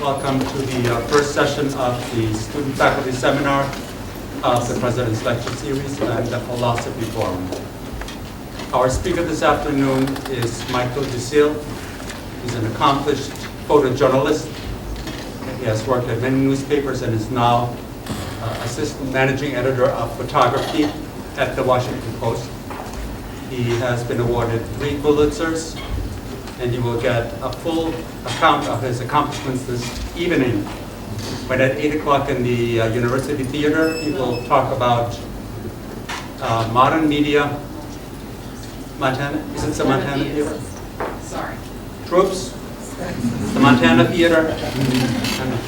Welcome to the first session of the Student Faculty Seminar of the President's Lecture Series and the Philosophy Forum. Our speaker this afternoon is Michael Dusil. He's an accomplished photojournalist. He has worked at many newspapers and is now assistant managing editor of photography at the Washington Post. He has been awarded 3 Pulitzers, and you will get a full account of his accomplishments this evening. But at 8 o'clock in the University Theater, he will talk about modern media. Montana? Is it the Montana Theater? Sorry. Troops? The Montana Theater? And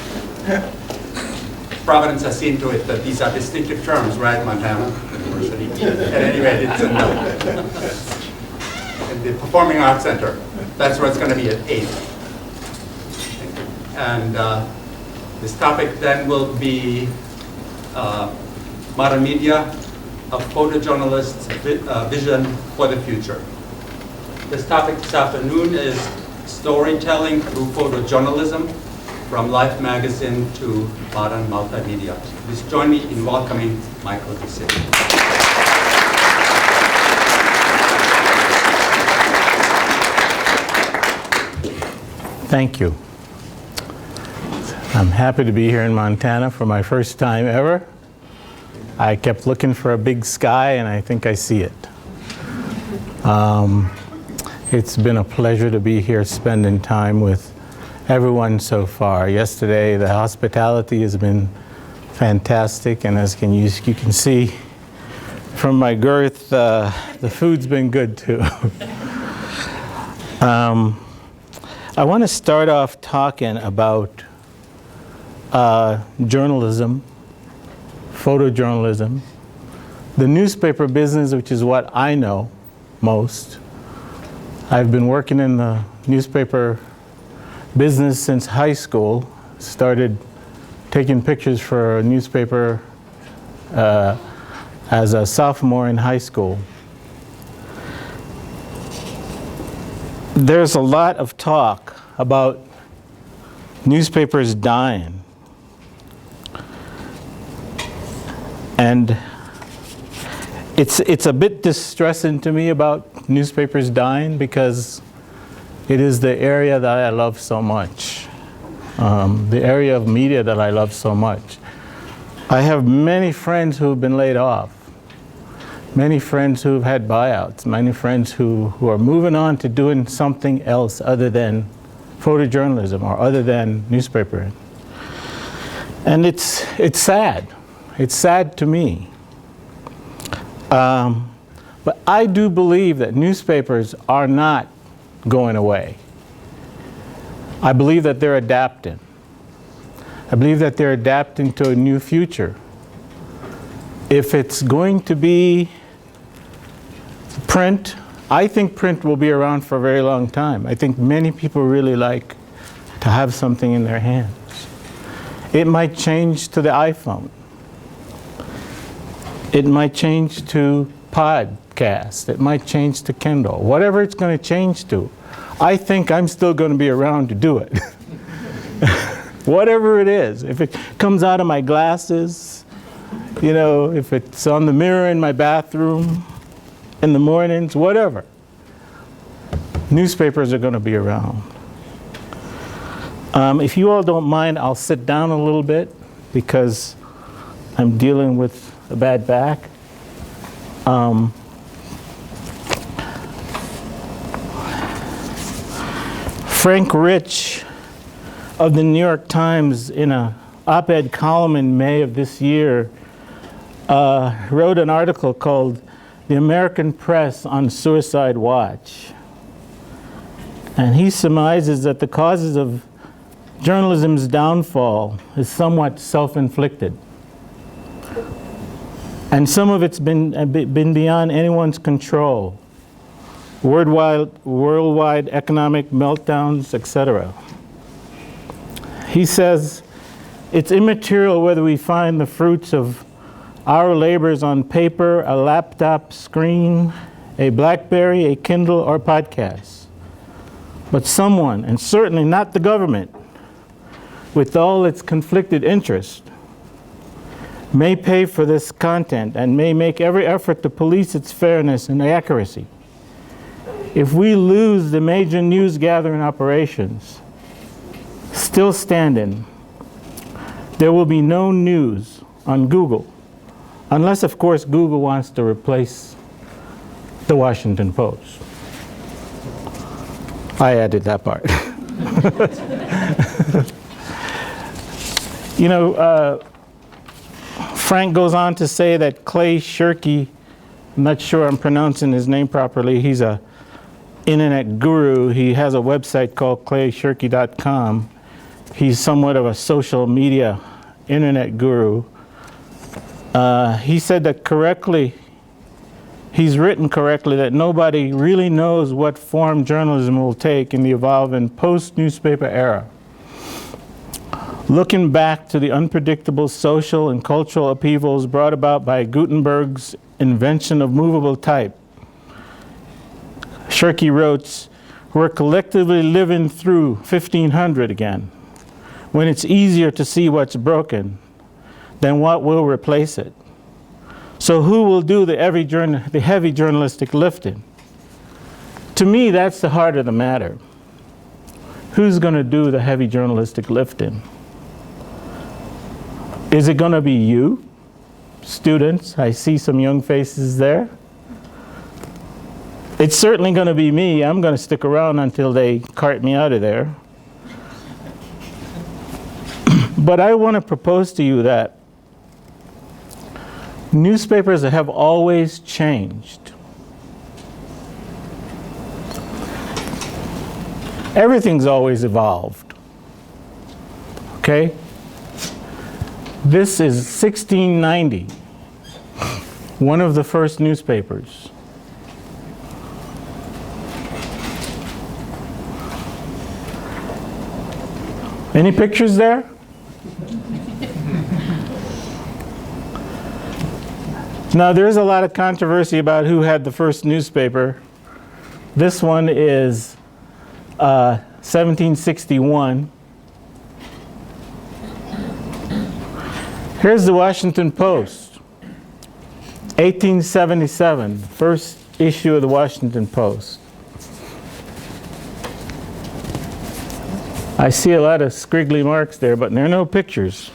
Providence has seen to it that these are distinctive terms, right, Montana University? At any rate, it's in the Performing Arts Center. That's where it's going to be at 8. And this topic then will be modern media, a photojournalist's vision for the future. This topic this afternoon is storytelling through photojournalism, from Life magazine to modern multimedia. Please join me in welcoming Michael Dusil. Thank you. I'm happy to be here in Montana for my first time ever. I kept looking for a big sky and I think I see it. It's been a pleasure to be here spending time with everyone so far. Yesterday the hospitality has been fantastic, and as you can see from my girth, the food's been good too. I want to start off talking about journalism, photojournalism, the newspaper business, which is what I know most. I've been working in the newspaper business since high school. Started taking pictures for a newspaper as a sophomore in high school. There's a lot of talk about newspapers dying. And it's a bit distressing to me about newspapers dying, because it is the area that I love so much, the area of media that I love so much. I have many friends who have been laid off, many friends who have had buyouts, many friends who are moving on to doing something else other than photojournalism or other than newspaper. And it's sad. It's sad to me. But I do believe that newspapers are not going away. I believe that they're adapting. I believe that they're adapting to a new future. If it's going to be print, I think print will be around for a very long time. I think many people really like to have something in their hands. It might change to the iPhone. It might change to podcast. It might change to Kindle. Whatever it's going to change to, I think I'm still going to be around to do it. Whatever it is. If it comes out of my glasses, you know, if it's on the mirror in my bathroom in the mornings, whatever. Newspapers are going to be around. If you all don't mind, I'll sit down a little bit because I'm dealing with a bad back. Frank Rich of the New York Times, in an op-ed column in May of this year, wrote an article called "The American Press on Suicide Watch." And he surmises that the causes of journalism's downfall is somewhat self-inflicted. And some of it's been beyond anyone's control. Worldwide economic meltdowns, etc. He says, it's immaterial whether we find the fruits of our labors on paper, a laptop screen, a BlackBerry, a Kindle, or podcast. But someone, and certainly not the government, with all its conflicted interest, may pay for this content and may make every effort to police its fairness and accuracy. If we lose the major news gathering operations, still standing, there will be no news on Google, unless, of course, Google wants to replace the Washington Post. I added that part. You know, Frank goes on to say that Clay Shirky, I'm not sure I'm pronouncing his name properly, he's a internet guru. He has a website called clayshirky.com. He's somewhat of a social media internet guru. He said that correctly, he's written correctly that nobody really knows what form journalism will take in the evolving post-newspaper era. Looking back to the unpredictable social and cultural upheavals brought about by Gutenberg's invention of movable type, Shirky wrote, we're collectively living through 1500 again, when it's easier to see what's broken than what will replace it. So who will do the heavy journalistic lifting? To me, that's the heart of the matter. Who's going to do the heavy journalistic lifting? Is it going to be you, students? I see some young faces there. It's certainly going to be me. I'm going to stick around until they cart me out of there. But I want to propose to you that newspapers have always changed. Everything's always evolved. Okay? This is 1690, one of the first newspapers. Any pictures there? Now, there's a lot of controversy about who had the first newspaper. This one is 1761. Here's the Washington Post, 1877, first issue of the Washington Post. I see a lot of squiggly marks there, but there are no pictures.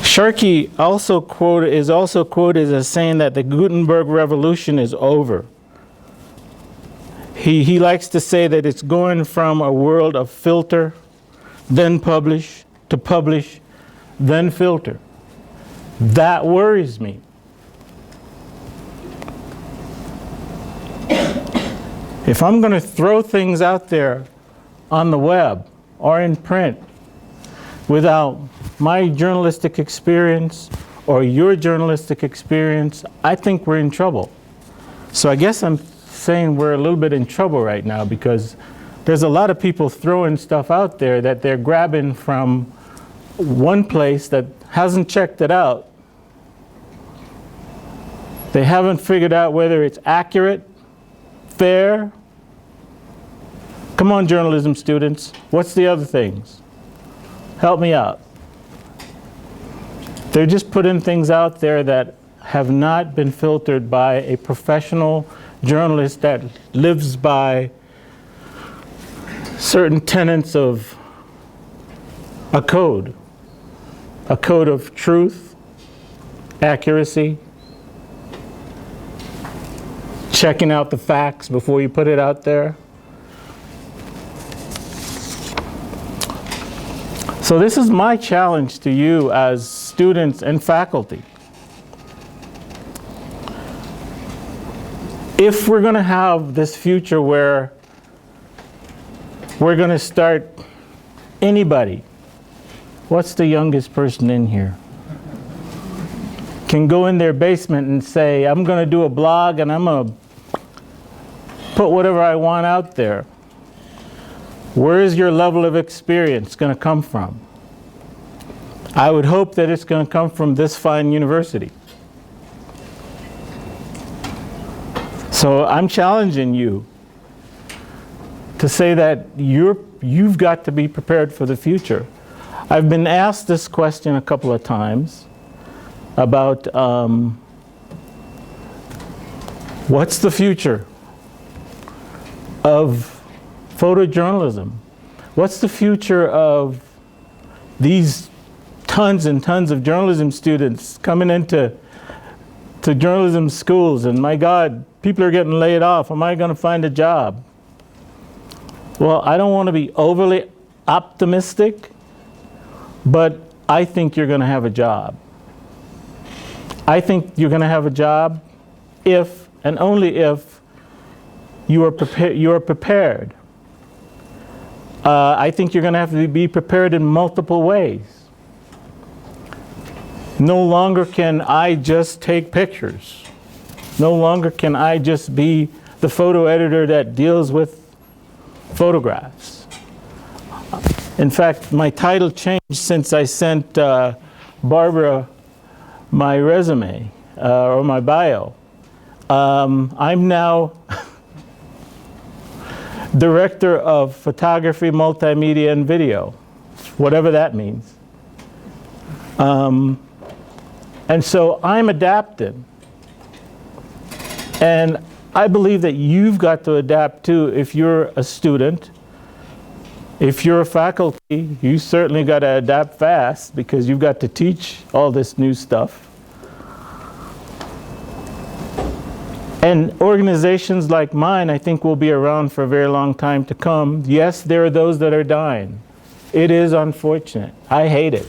Sharkey is also quoted as saying that the Gutenberg Revolution is over. He likes to say that it's going from a world of filter, then publish, to publish, then filter. That worries me. If I'm going to throw things out there on the web or in print without my journalistic experience or your journalistic experience, I think we're in trouble. So I guess I'm saying we're a little bit in trouble right now because there's a lot of people throwing stuff out there that they're grabbing from one place that hasn't checked it out. They haven't figured out whether it's accurate, fair. Come on, journalism students. What's the other things? Help me out. They're just putting things out there that have not been filtered by a professional journalist that lives by certain tenets of a code of truth, accuracy, checking out the facts before you put it out there. So this is my challenge to you as students and faculty. if we're going to have this future where we're going to start, anybody, what's the youngest person in here, can go in their basement and say, I'm going to do a blog and I'm going to put whatever I want out there. Where is your level of experience going to come from? I would hope that it's going to come from this fine university. So I'm challenging you to say that you've got to be prepared for the future. I've been asked this question a couple of times about what's the future of photojournalism? What's the future of these tons and tons of journalism students coming into journalism schools, and my God, people are getting laid off. Am I going to find a job? Well, I don't want to be overly optimistic, but I think you're going to have a job. I think you're going to have a job if, and only if, you are prepared. I think you're going to have to be prepared in multiple ways. No longer can I just take pictures. No longer can I just be the photo editor that deals with photographs. In fact, my title changed since I sent Barbara my resume or my bio. I'm now Director of Photography, Multimedia, and Video, whatever that means. And so I'm adapting. And I believe that you've got to adapt too if you're a student. If you're a faculty, you certainly got to adapt fast because you've got to teach all this new stuff. And organizations like mine, I think, will be around for a very long time to come. Yes, there are those that are dying. It is unfortunate. I hate it.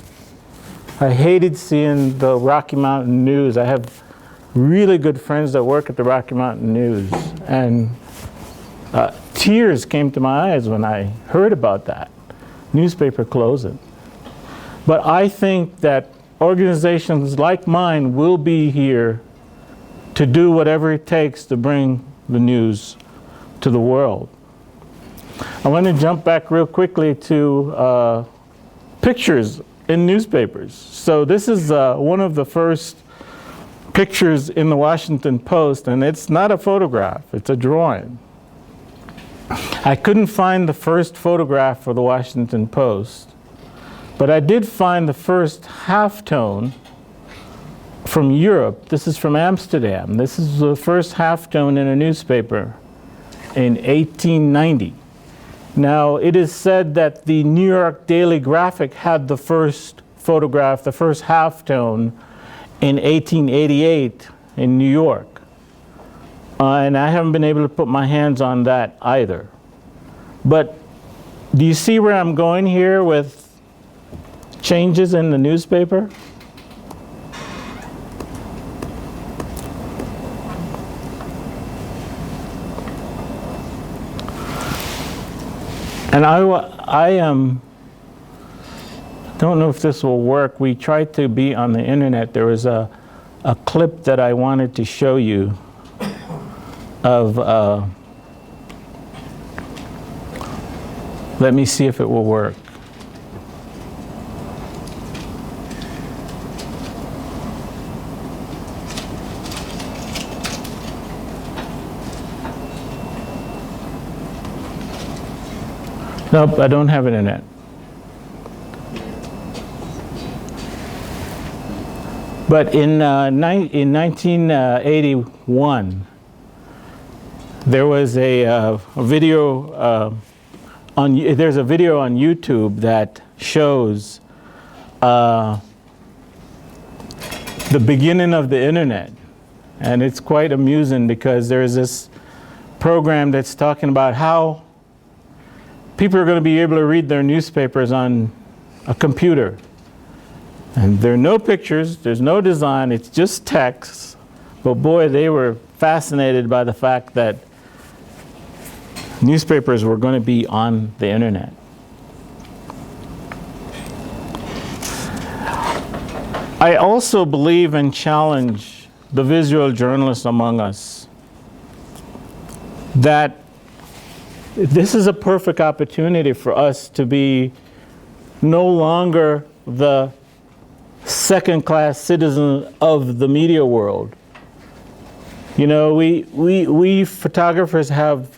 I hated seeing the Rocky Mountain News. I have really good friends that work at the Rocky Mountain News, and tears came to my eyes when I heard about that newspaper closing. But I think that organizations like mine will be here to do whatever it takes to bring the news to the world. I want to jump back real quickly to pictures in newspapers. So this is one of the first pictures in the Washington Post, and it's not a photograph, it's a drawing. I couldn't find the first photograph for the Washington Post, but I did find the first halftone from Europe. This is from Amsterdam. This is the first halftone in a newspaper in 1890. Now, it is said that the New York Daily Graphic had the first photograph, the first halftone, in 1888 in New York. And I haven't been able to put my hands on that either. But do you see where I'm going here with changes in the newspaper? And I don't know if this will work. We tried to be on the internet. There was a clip that I wanted to show you of, let me see if it will work. Nope, I don't have internet. But in 1981, there was a video there's a video on YouTube that shows the beginning of the internet, and it's quite amusing because there's this program that's talking about how people are going to be able to read their newspapers on a computer. And there are no pictures, there's no design, it's just text, But boy, they were fascinated by the fact that newspapers were going to be on the internet. I also believe and challenge the visual journalists among us that this is a perfect opportunity for us to be no longer the second-class citizen of the media world. You know, we photographers have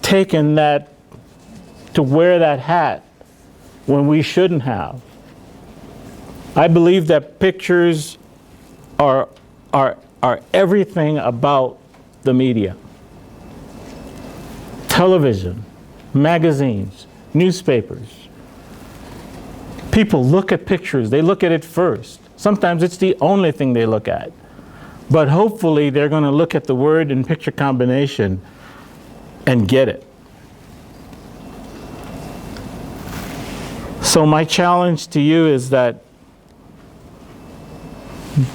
taken that to wear that hat when we shouldn't have. I believe that pictures are everything about the media. Television, magazines, newspapers. People look at pictures, they look at it first. Sometimes it's the only thing they look at. But hopefully they're going to look at the word and picture combination and get it. So my challenge to you is that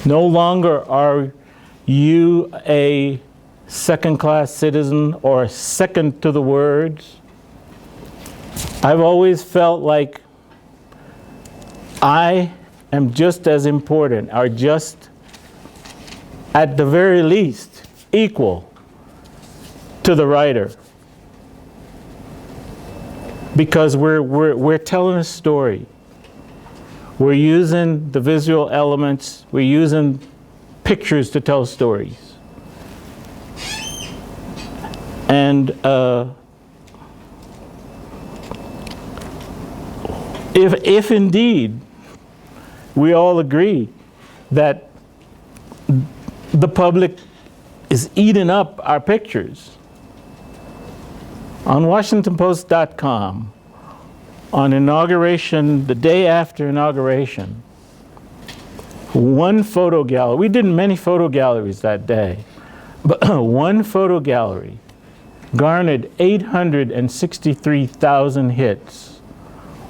no longer are you a second-class citizen or second to the words. I've always felt like I am just as important, or just at the very least equal to the writer. Because we're telling a story. We're using the visual elements, we're using pictures to tell stories. And if indeed we all agree that the public is eating up our pictures, on WashingtonPost.com, on inauguration, the day after inauguration, one photo gallery, we did many photo galleries that day, but one photo gallery garnered 863,000 hits.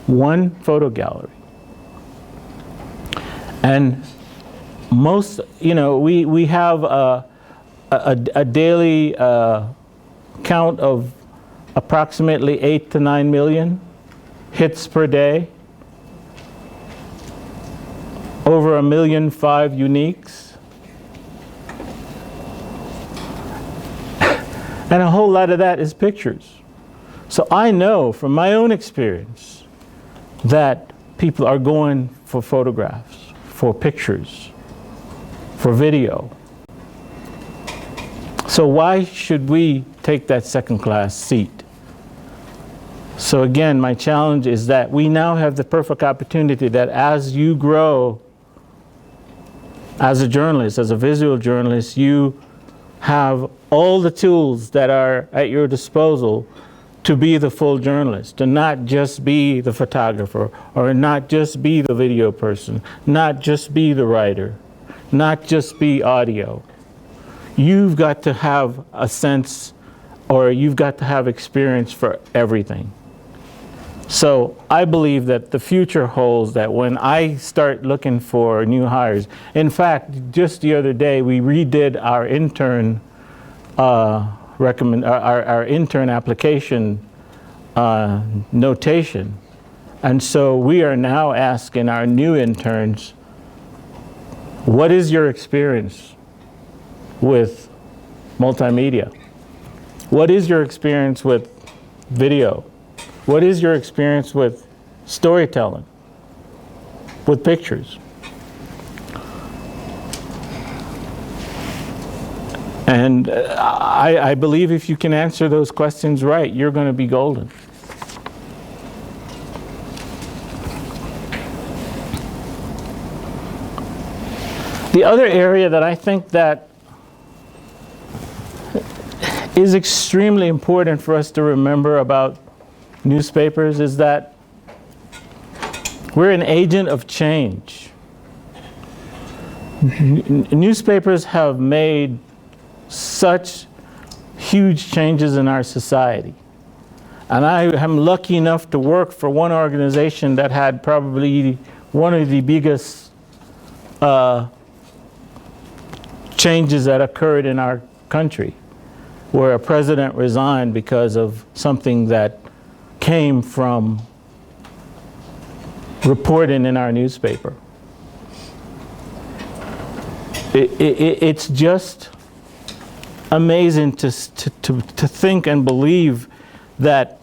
One photo gallery. And most, you know, we have a daily count of approximately 8 to 9 million hits per day, over 1.5 million uniques, and a whole lot of that is pictures. So I know from my own experience that people are going for photographs, for pictures, for video. So why should we take that second-class seat? So again, my challenge is that we now have the perfect opportunity that as you grow as a journalist, as a visual journalist, you have all the tools that are at your disposal to be the full journalist, to not just be the photographer, or not just be the video person, not just be the writer, not just be audio. You've got to have a sense, or you've got to have experience for everything. So I believe that the future holds that when I start looking for new hires, in fact, just the other day we redid our intern our intern application notation, and so we are now asking our new interns, what is your experience with multimedia? What is your experience with video? What is your experience with storytelling, with pictures? And I believe if you can answer those questions right, you're going to be golden. The other area that I think that is extremely important for us to remember about newspapers is that we're an agent of change. Newspapers have made such huge changes in our society. And I am lucky enough to work for one organization that had probably one of the biggest changes that occurred in our country, where a president resigned because of something that came from reporting in our newspaper. It's just amazing to think and believe that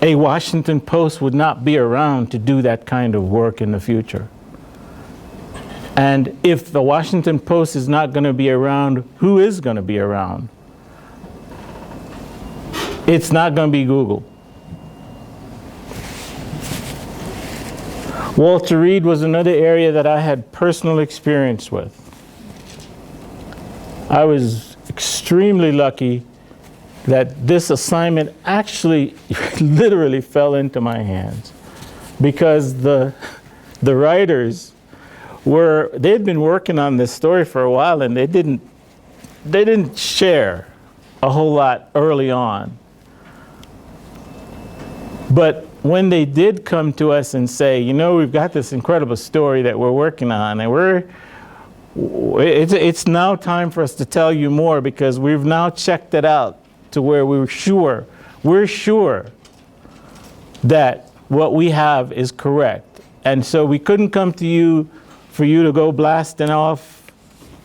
a Washington Post would not be around to do that kind of work in the future. And if the Washington Post is not going to be around, who is going to be around? It's not going to be Google. Walter Reed was another area that I had personal experience with. I was extremely lucky that this assignment actually literally fell into my hands, because the writers they'd been working on this story for a while, and they didn't share a whole lot early on. But when they did come to us and say, you know, we've got this incredible story that we're working on, and it's now time for us to tell you more, because we've now checked it out to where we're sure that what we have is correct. And so we couldn't come to you for you to go blasting off,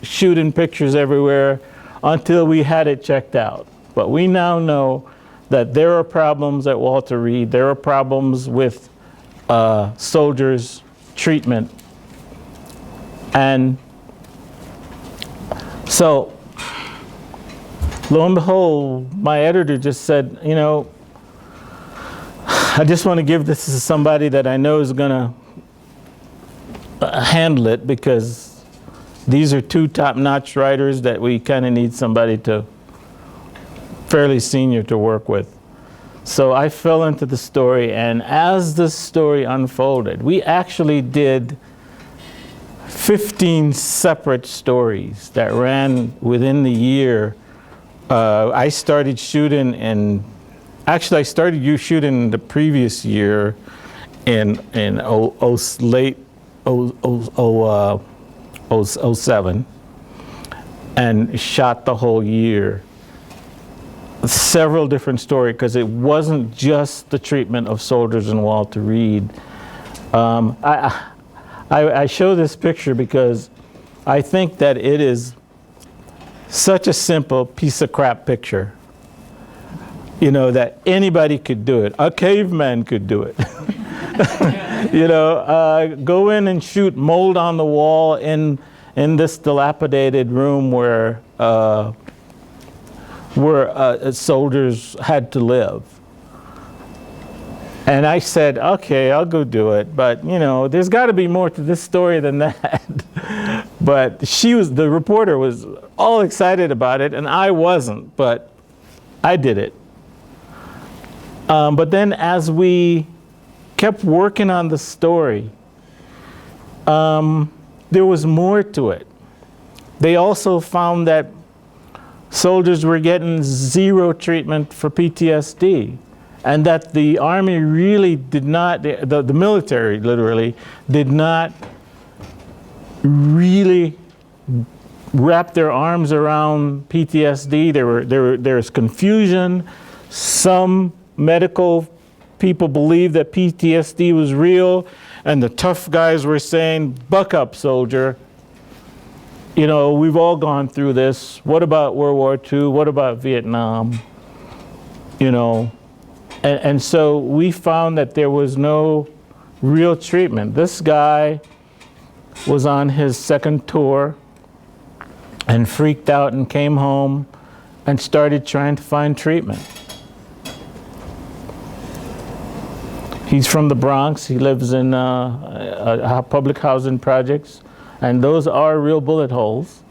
shooting pictures everywhere until we had it checked out. But we now know that there are problems at Walter Reed. There are problems with soldiers' treatment. And so, lo and behold, my editor just said, you know, I just want to give this to somebody that I know is going to handle it, because these are two top-notch writers that we kind of need somebody fairly senior to work with. So I fell into the story, and as the story unfolded, we actually did 15 separate stories that ran within the year. I started shooting I started shooting the previous year in late 07, and shot the whole year. Several different stories, because it wasn't just the treatment of soldiers in Walter Reed. I show this picture because I think that it is such a simple piece of crap picture, you know, that anybody could do it. A caveman could do it. You know, go in and shoot mold on the wall in this dilapidated room where soldiers had to live. And I said, okay, I'll go do it. But, you know, there's got to be more to this story than that. But the reporter was all excited about it, and I wasn't, but I did it. But then as we kept working on the story, there was more to it. They also found that soldiers were getting zero treatment for PTSD, and that the Army really did not, the military literally, did not really wrap their arms around PTSD. There was confusion. Some medical people believed that PTSD was real, and the tough guys were saying, buck up, soldier. You know, we've all gone through this. What about World War II? What about Vietnam? You know, and so we found that there was no real treatment. This guy was on his second tour and freaked out and came home and started trying to find treatment. He's from the Bronx. He lives in public housing projects, and those are real bullet holes.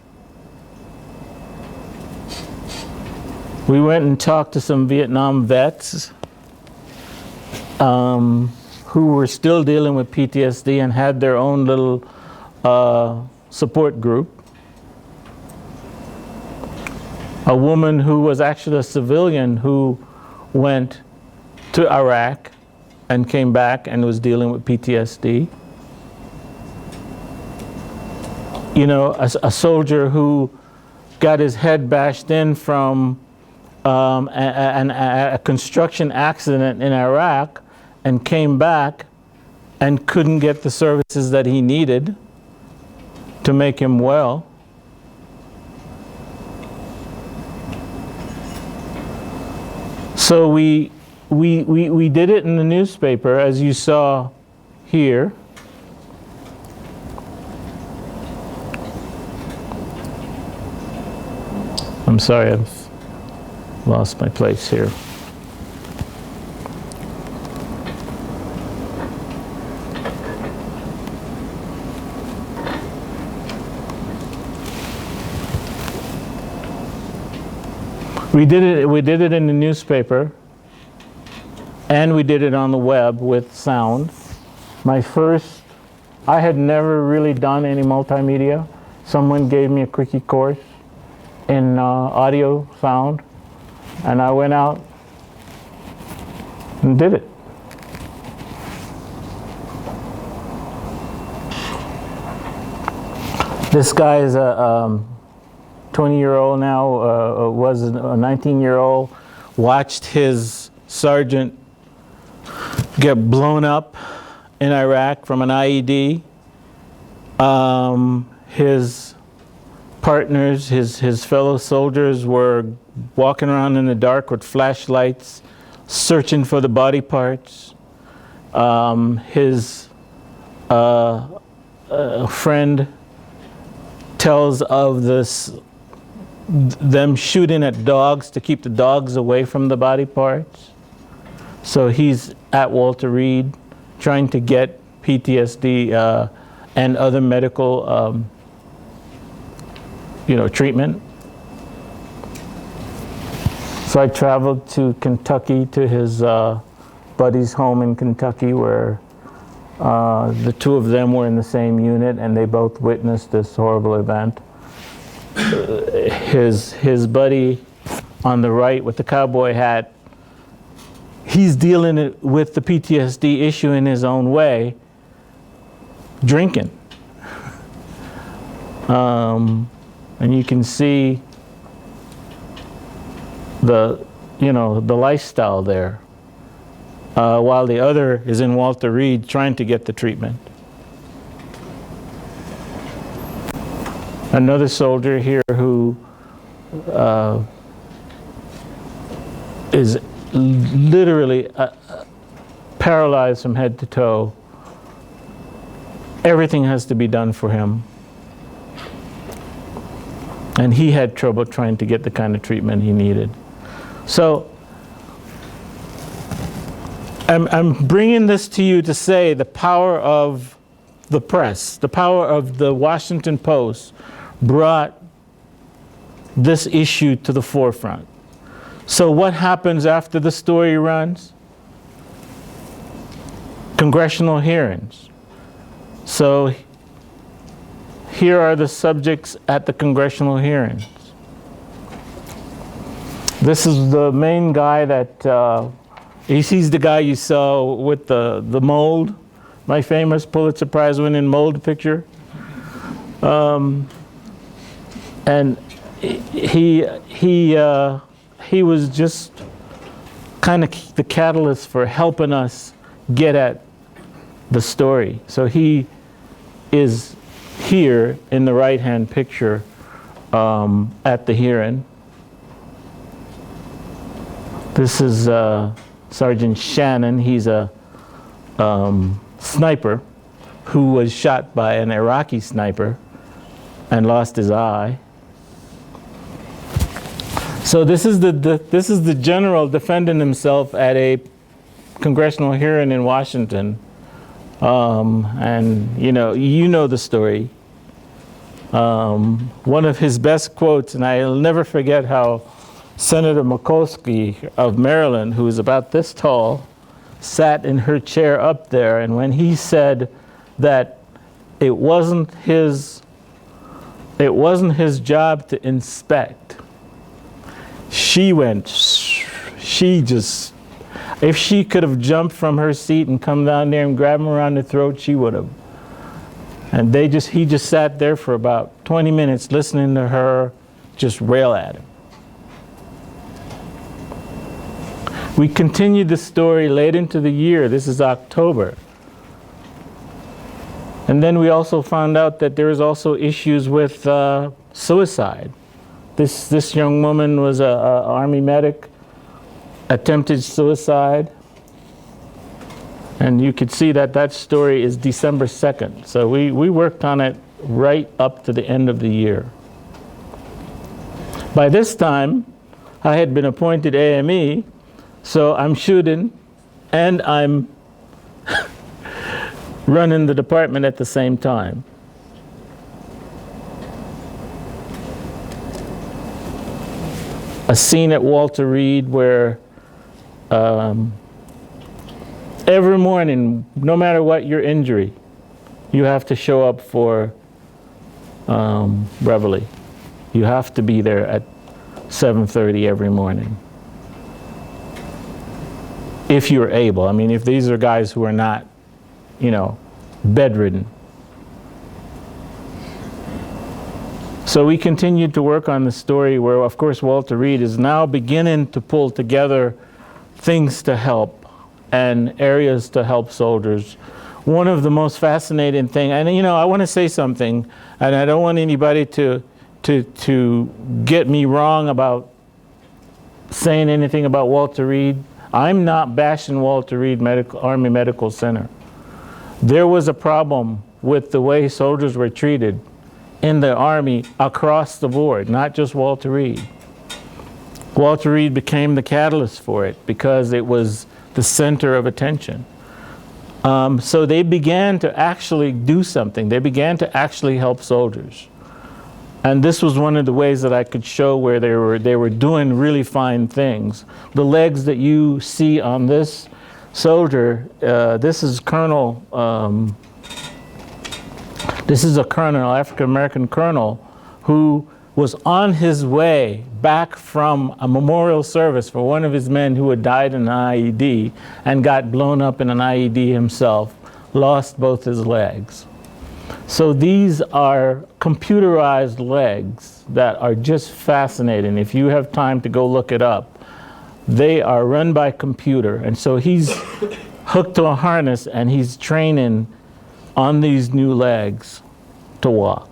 We went and talked to some Vietnam vets who were still dealing with PTSD and had their own little support group. A woman who was actually a civilian who went to Iraq and came back and was dealing with PTSD. you know, a soldier who got his head bashed in from a construction accident in Iraq and came back and couldn't get the services that he needed to make him well. So we did it in the newspaper, as you saw here. I'm sorry, I've lost my place here. We did it in the newspaper, and we did it on the web with sound. I had never really done any multimedia. Someone gave me a quickie course in audio sound, and I went out and did it. This guy is a 20-year-old now, was a 19-year-old, watched his sergeant get blown up in Iraq from an IED. His partners, his fellow soldiers were walking around in the dark with flashlights, searching for the body parts. His friend tells of them shooting at dogs to keep the dogs away from the body parts. So he's at Walter Reed trying to get PTSD and other medical treatment. So I traveled to Kentucky to his buddy's home in Kentucky, where the two of them were in the same unit and they both witnessed this horrible event. His buddy on the right with the cowboy hat, he's dealing with the PTSD issue in his own way, drinking. And you can see the lifestyle there, while the other is in Walter Reed trying to get the treatment. Another soldier here who is literally paralyzed from head to toe. Everything has to be done for him. And he had trouble trying to get the kind of treatment he needed. So I'm bringing this to you to say the power of the press, the power of the Washington Post brought this issue to the forefront. So what happens after the story runs? Congressional hearings. So here are the subjects at the congressional hearings. This is the main guy that, he's the guy you saw with the mold, my famous Pulitzer Prize winning mold picture. And he was just kind of the catalyst for helping us get at the story. So he is here in the right-hand picture at the hearing. This is Sergeant Shannon. He's a sniper who was shot by an Iraqi sniper and lost his eye. So this is the general defending himself at a congressional hearing in Washington. And you know the story. One of his best quotes, and I'll never forget how Senator Mikulski of Maryland, who is about this tall, sat in her chair up there, and when he said that it wasn't his job to inspect, if she could have jumped from her seat and come down there and grabbed him around the throat, she would have. And he just sat there for about 20 minutes listening to her just rail at him. We continued the story late into the year. This is October. And then we also found out that there was also issues with suicide. This young woman was an Army medic, attempted suicide. And you could see that story is December 2nd. So we worked on it right up to the end of the year. By this time, I had been appointed AME, so I'm shooting and I'm running the department at the same time. A scene at Walter Reed where every morning, no matter what your injury, you have to show up for Reveille. You have to be there at 7:30 every morning. If you're able. I mean, if these are guys who are not, bedridden. So we continued to work on the story where, of course, Walter Reed is now beginning to pull together things to help and areas to help soldiers. One of the most fascinating things, and I want to say something, and I don't want anybody to get me wrong about saying anything about Walter Reed. I'm not bashing Walter Reed Army Medical Center. There was a problem with the way soldiers were treated in the Army across the board, not just Walter Reed. Walter Reed became the catalyst for it because it was the center of attention. So they began to actually do something. They began to actually help soldiers. And this was one of the ways that I could show where they were doing really fine things. The legs that you see on this soldier, this is Colonel, this is a colonel, African-American colonel, who was on his way back from a memorial service for one of his men who had died in an IED and got blown up in an IED himself, lost both his legs. So these are computerized legs that are just fascinating. If you have time to go look it up, they are run by computer. And so he's hooked to a harness and he's training on these new legs to walk.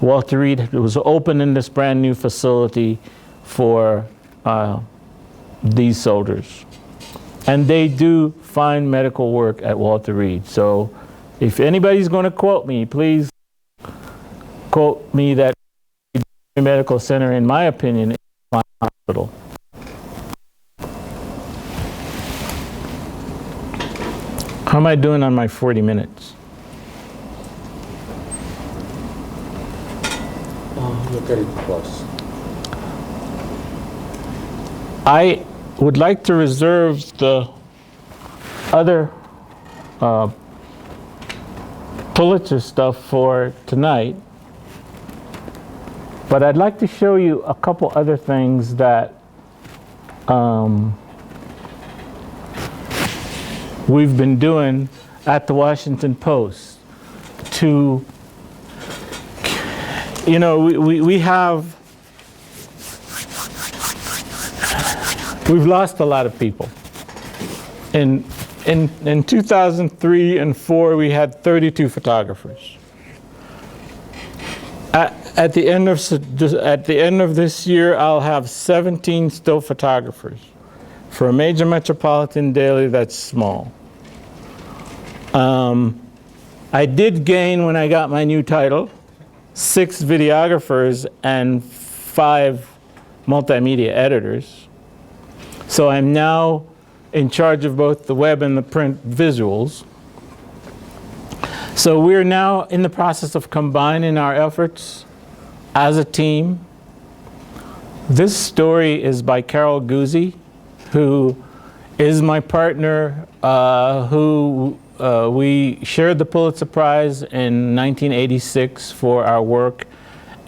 Walter Reed was opening this brand new facility for these soldiers. And they do fine medical work at Walter Reed. So if anybody's going to quote me, please quote me that Medical Center, in my opinion, is a fine hospital. How am I doing on my 40 minutes? You're getting close. I would like to reserve the other Pulitzer stuff for tonight, but I'd like to show you a couple other things that we've been doing at the Washington Post to, we've lost a lot of people. In 2003 and 4, we had 32 photographers. At the end of this year, I'll have 17 still photographers. For a major metropolitan daily, that's small. I did gain, when I got my new title, 6 videographers and 5 multimedia editors. So I'm now in charge of both the web and the print visuals. So we're now in the process of combining our efforts as a team. This story is by Carol Guzzi, who is my partner, who we shared the Pulitzer Prize in 1986 for our work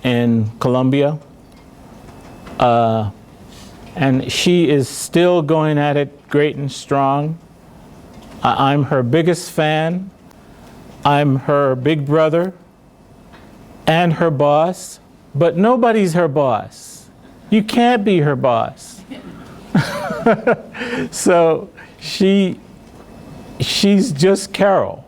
in Columbia. And she is still going at it great and strong. I'm her biggest fan. I'm her big brother and her boss, but nobody's her boss. You can't be her boss. So she's just Carol.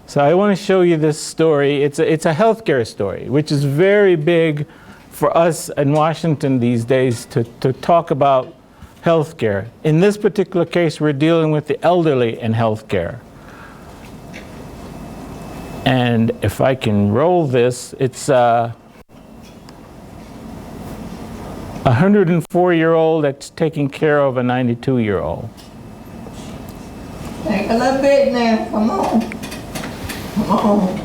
So I want to show you this story. It's a healthcare story, which is very big for us in Washington these days to talk about healthcare. In this particular case, we're dealing with the elderly in healthcare. And if I can roll this, it's a 104-year-old that's taking care of a 92-year-old. Take a little bit now, come on. Come on.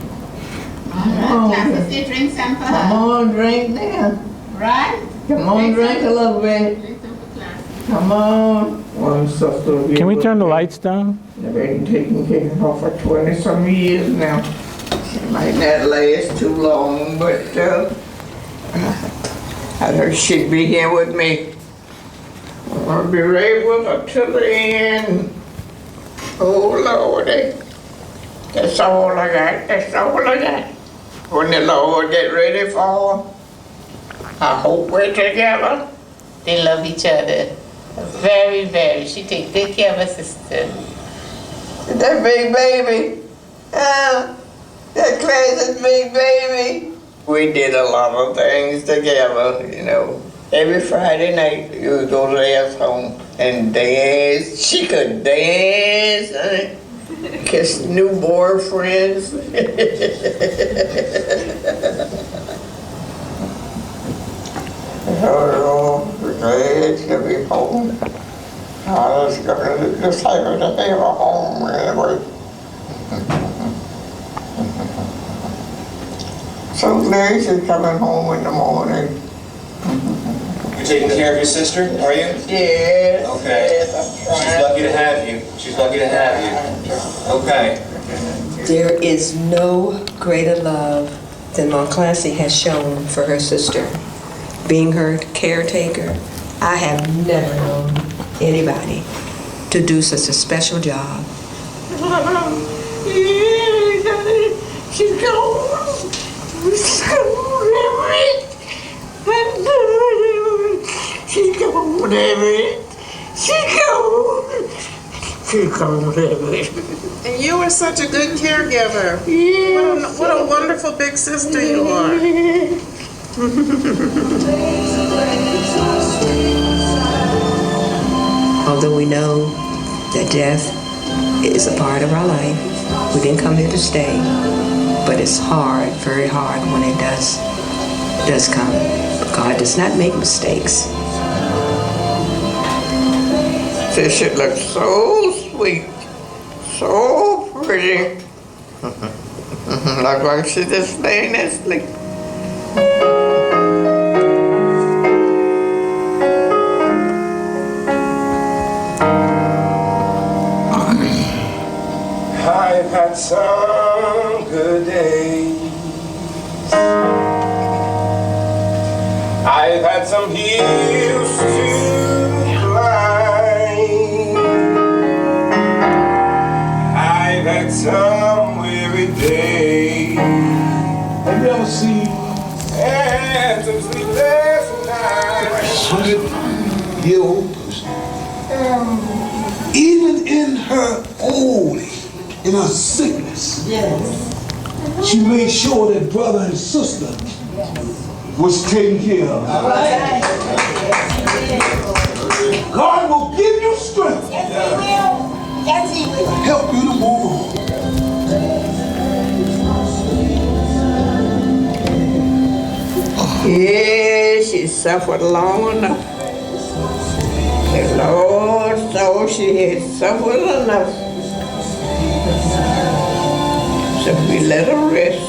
Classes, you drink some for Come her, on, drink now. right? Come on, drink a little bit. Drink some for class. Come on. One sister. Can we turn the lights down? They've been taking care of her for 20-some years now. She might not last too long, but I heard she'd be here with me. I'll be right with her till the end. Oh, Lordy. That's all I got. That's all I got. When the Lord get ready for her, I hope we're together. They love each other. Very, very. She take good care of her sister. That big baby. That classic big baby. We did a lot of things together, you know. Every Friday night, you would go to their home and dance. She could dance, kiss new boyfriends. Oh, we're glad to be home. Oh, just happy to have a home anyway. So glad she's coming home in the morning. You're taking care of your sister, are you? Yes. Okay. Yes, I'm She's trying. lucky to have you. She's lucky to have you. Okay. There is no greater love than Montclair has shown for her sister. Being her caretaker, I have never known anybody to do such a special job. She's gone. She's gone. She's gone, Everett. She's gone. She's gone, Everett. And you were such a good caregiver. What a wonderful big sister you are. Although we know that death is a part of our life, we didn't come here to stay, but it's hard, very hard when it does come. God does not make mistakes. She looks so sweet, so pretty. Look like she's just laying there asleep. I've had some good days. I've had some hills to climb. I've had some weary days. Have you ever seen And some sleepless nights. 100-year-old person? Even in her old age, in her sickness, she made sure that brother and sister was taken care of. God will give you strength to help you to move on. Yeah, she suffered long enough. The Lord saw she had suffered enough. So we let her rest.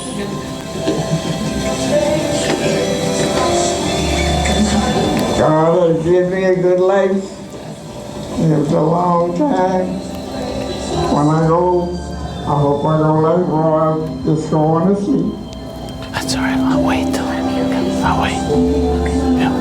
God has given me a good life. It was a long time. When I go, I hope I don't let Roy just go on to sleep. That's all right. I'll wait till I'll wait. Yeah.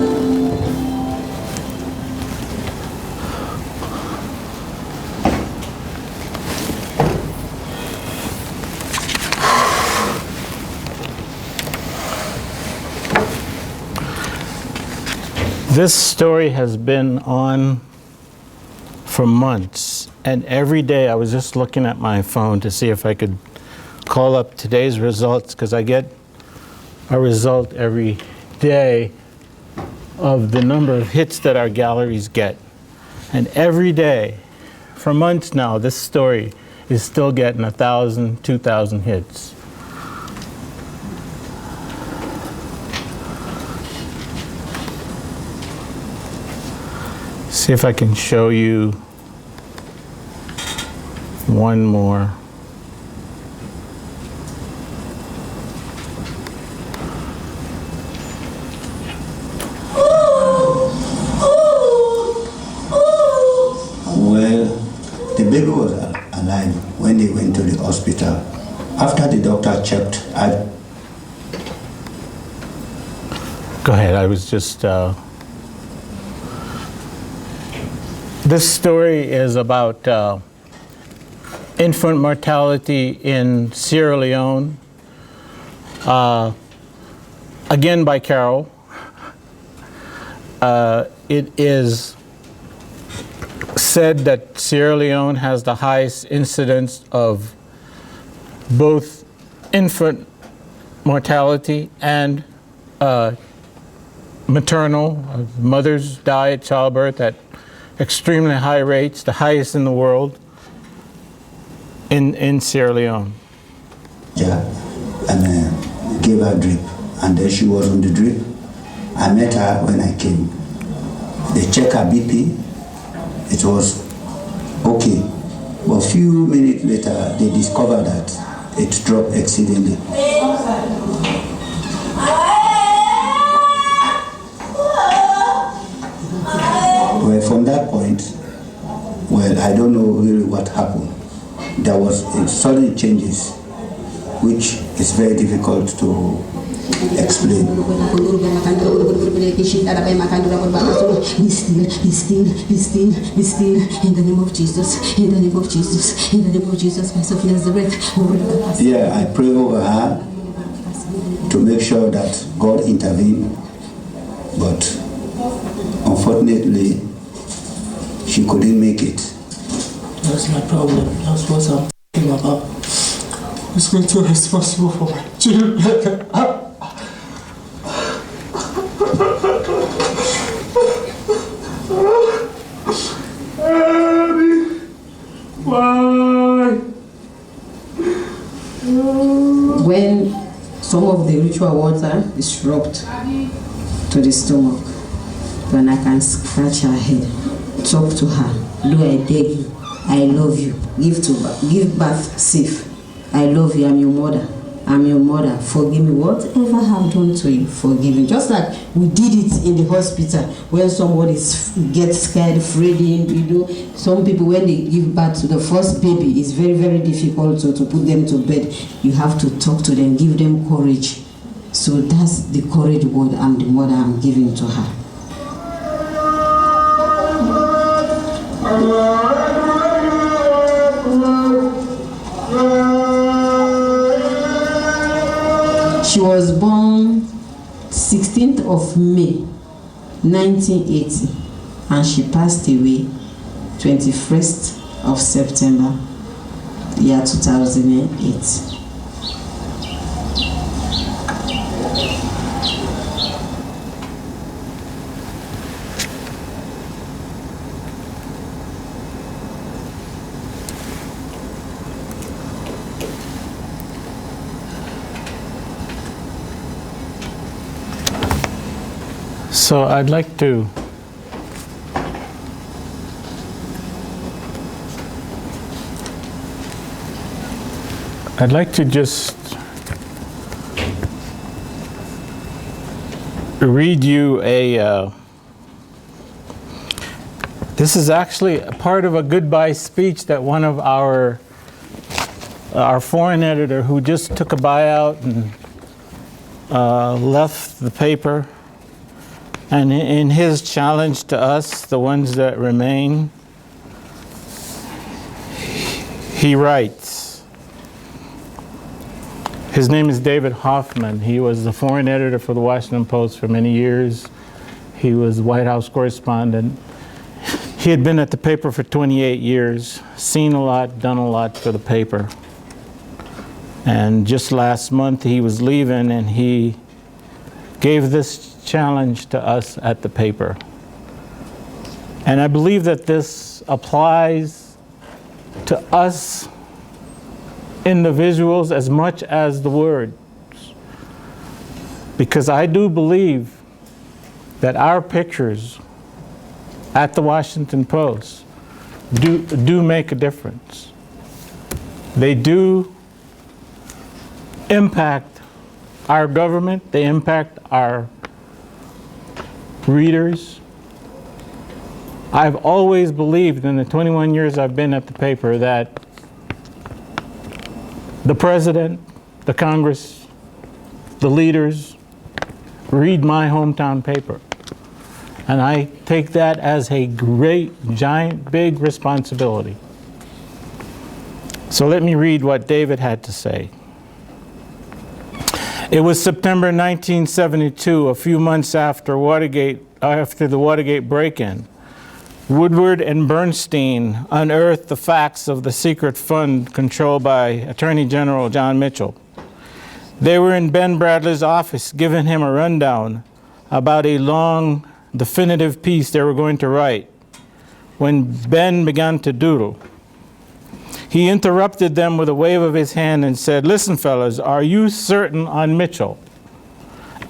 This story has been on for months, and every day I was just looking at my phone to see if I could call up today's results, because I get a result every day of the number of hits that our galleries get. And every day, for months now, this story is still getting 1,000, 2,000 hits. See if I can show you one more. Well, the baby was alive when they went to the hospital. After the doctor checked, Go ahead, I was just... This story is about infant mortality in Sierra Leone, again by Carol. It is said that Sierra Leone has the highest incidence of both infant mortality and maternal. Mothers die at childbirth at extremely high rates, the highest in the world in Sierra Leone. yeah, and gave her drip, and then she was on the drip. I met her when I came. They checked her BP. It was okay, but a few minutes later, they discovered that it dropped exceedingly. Well, from that point, well, I don't know really what happened. There was sudden changes, which is very difficult to explain. Be still, be still, be still, be still. In the name of Jesus, in the name of Jesus, in the name of Jesus Christ of Nazareth. Yeah, I pray over her to make sure that God intervened, but unfortunately, she couldn't make it. That's my problem. That's what I'm talking about. Who's going to be responsible for my children? Why? When some of the ritual water is rubbed to the stomach, when I can scratch her head, talk to her, Lord, I beg you, I love you, give birth safe. I love you, I'm your mother. I'm your mother. Forgive me. Whatever I have done to you, forgive me. Just like we did it in the hospital when somebody gets scared, afraid, you know. Some people, when they give birth to the first baby, it's very, very difficult to put them to bed. You have to talk to them, give them courage. So that's the courage word and the mother I'm giving to her. She was born 16th of May, 1980, and she passed away 21st of September, year 2008. So I'd like to just read you this is actually a part of a goodbye speech that one of our foreign editor, who just took a buyout and left the paper. And in his challenge to us, the ones that remain, he writes, his name is David Hoffman. He was the foreign editor for the Washington Post for many years. He was White House correspondent. He had been at the paper for 28 years, seen a lot, done a lot for the paper. And just last month he was leaving and he gave this challenge to us at the paper. And I believe that this applies to us individuals as much as the words. Because I do believe that our pictures at the Washington Post do make a difference. They do impact our government, they impact our readers. I've always believed in the 21 years I've been at the paper that the president, the Congress, the leaders read my hometown paper. And I take that as a great, giant, big responsibility. So let me read what David had to say. It was September 1972, a few months after the Watergate break-in. Woodward and Bernstein unearthed the facts of the secret fund controlled by Attorney General John Mitchell. They were in Ben Bradley's office giving him a rundown about a long, definitive piece they were going to write when Ben began to doodle. He interrupted them with a wave of his hand and said, "Listen, fellas, are you certain on Mitchell?"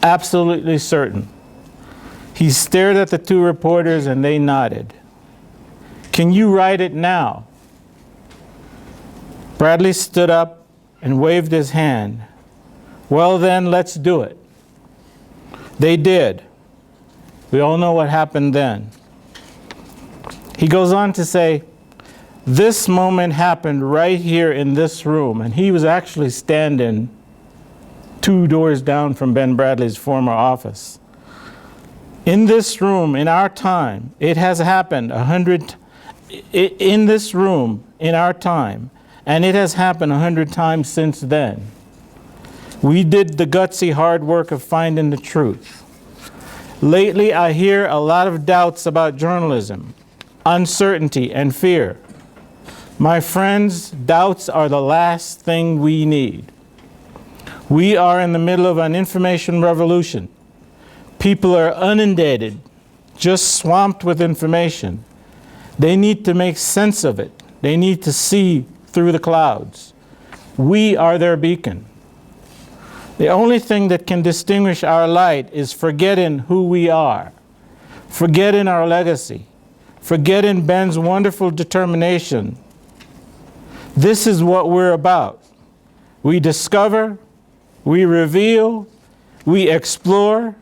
"Absolutely certain." He stared at the two reporters and they nodded. "Can you write it now?" Bradley stood up and waved his hand. "Well then, let's do it." They did. We all know what happened then. He goes on to say, this moment happened right here in this room, and he was actually standing 2 doors down from Ben Bradley's former office. In this room, in our time, it has happened in this room, in our time, and it has happened 100 times since then. We did the gutsy hard work of finding the truth. Lately, I hear a lot of doubts about journalism, uncertainty, and fear. My friends, doubts are the last thing we need. We are in the middle of an information revolution. People are inundated, just swamped with information. They need to make sense of it. They need to see through the clouds. We are their beacon. The only thing that can distinguish our light is forgetting who we are, forgetting our legacy, forgetting Ben's wonderful determination. This is what we're about. We discover, we reveal, we explore,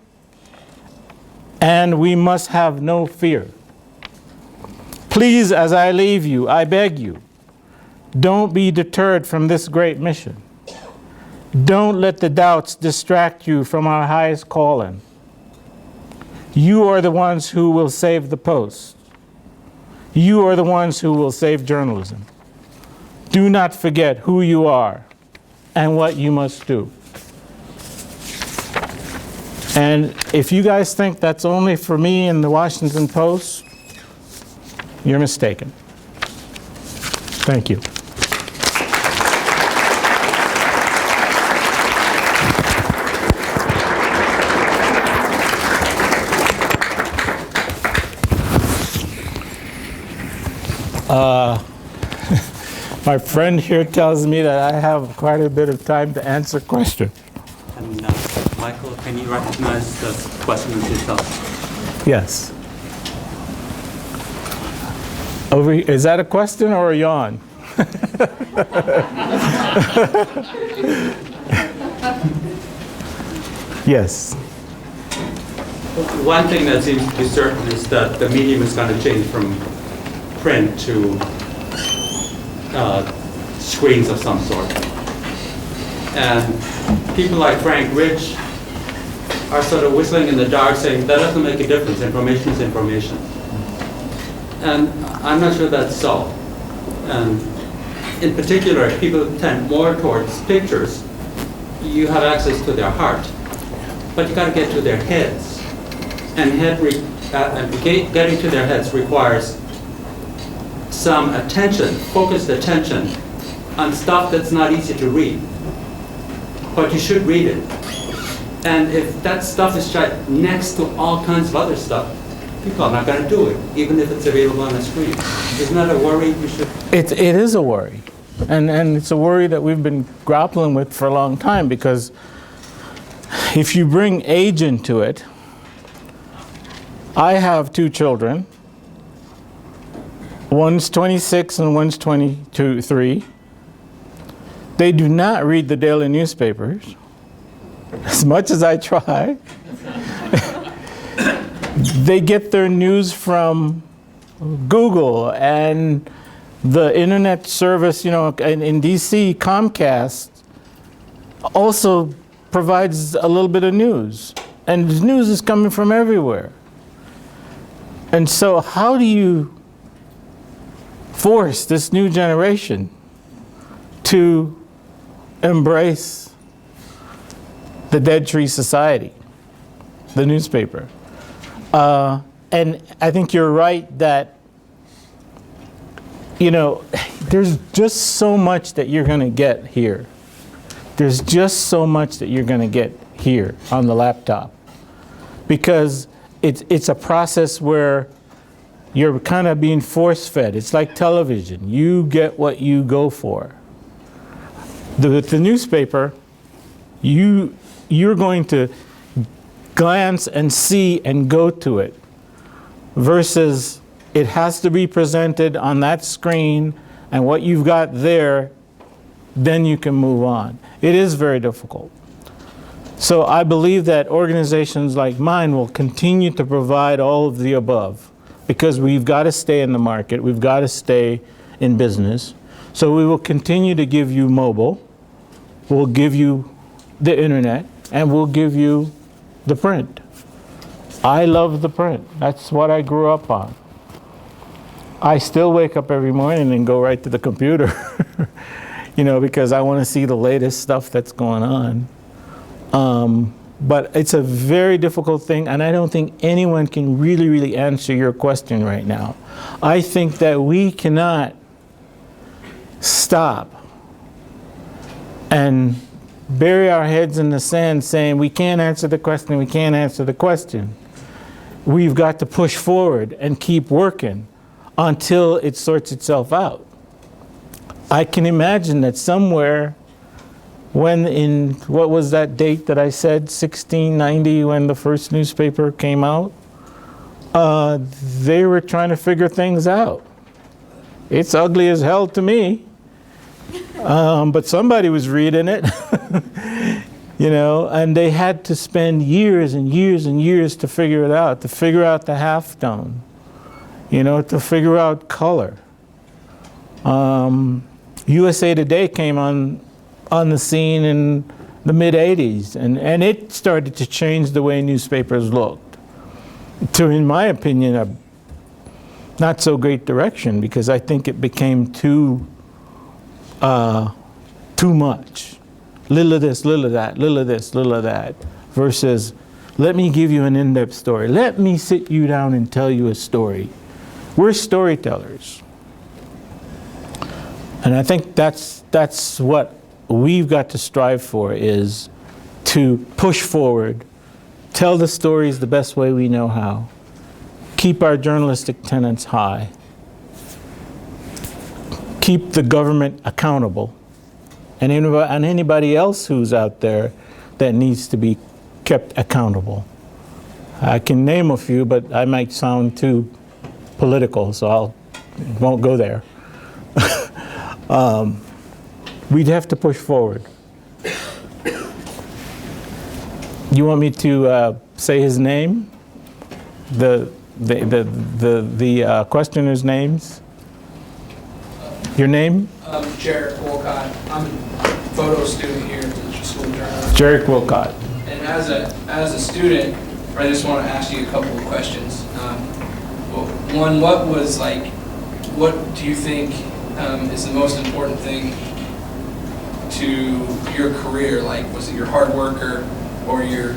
and we must have no fear. Please, as I leave you, I beg you, don't be deterred from this great mission. Don't let the doubts distract you from our highest calling. You are the ones who will save the Post. You are the ones who will save journalism. Do not forget who you are and what you must do. And if you guys think that's only for me in the Washington Post, you're mistaken. Thank you. My friend here tells me that I have quite a bit of time to answer questions. And Michael, can you recognize the questions yourself? Yes. Over here, is that a question or a yawn? Yes. One thing that seems to be certain is that the medium is going to change from print to screens of some sort. And people like Frank Rich are sort of whistling in the dark saying, that doesn't make a difference, information is information. And I'm not sure that's so. And in particular, people tend more towards pictures. You have access to their heart, but you got to get to their heads. and getting to their heads requires some attention, focused attention on stuff that's not easy to read. But you should read it. And if that stuff is right next to all kinds of other stuff, people are not going to do it, even if it's available on the screen. Isn't that a worry you should? It is a worry. And it's a worry that we've been grappling with for a long time, because if you bring age into it, I have 2 children. One's 26 and one's 23. They do not read the daily newspapers, as much as I try. They get their news from Google and the internet service, in DC, Comcast, also provides a little bit of news. And the news is coming from everywhere. And so how do you force this new generation to embrace the Dead Tree Society, the newspaper? And I think you're right that, there's just so much that you're going to get here. There's just so much that you're going to get here on the laptop, because it's a process where you're kind of being force-fed. It's like television. You get what you go for. The newspaper, you're going to glance and see and go to it, versus it has to be presented on that screen, and what you've got there, then you can move on. It is very difficult. So I believe that organizations like mine will continue to provide all of the above, because we've got to stay in the market, we've got to stay in business. So we will continue to give you mobile, we'll give you the internet, and we'll give you the print. I love the print. That's what I grew up on. I still wake up every morning and go right to the computer, because I want to see the latest stuff that's going on. But it's a very difficult thing, and I don't think anyone can really answer your question right now. I think that we cannot stop and bury our heads in the sand saying we can't answer the question, we can't answer the question. We've got to push forward and keep working until it sorts itself out. I can imagine that somewhere when what was that date that I said, 1690, when the first newspaper came out, they were trying to figure things out. It's ugly as hell to me, but somebody was reading it, and they had to spend years and years and years to figure it out, to figure out the half tone, to figure out color. USA Today came on the scene in the mid-'80s, and it started to change the way newspapers looked, to, in my opinion, a not so great direction, because I think it became too much. Little of this, little of that, little of this, little of that, versus let me give you an in-depth story. Let me sit you down and tell you a story. We're storytellers. And I think that's what we've got to strive for, is to push forward, tell the stories the best way we know how, keep our journalistic tenets high, keep the government accountable, and anybody else who's out there that needs to be kept accountable. I can name a few, but I might sound too political, so won't go there. We'd have to push forward. You want me to say his name? The questioner's names? Your name? Jarek Wolcott. I'm a photo student here at the School of Journalism. Jarek Wolcott. And as a student, I just want to ask you a couple of questions. One, what do you think is the most important thing to your career? Like, was it your hard work, or your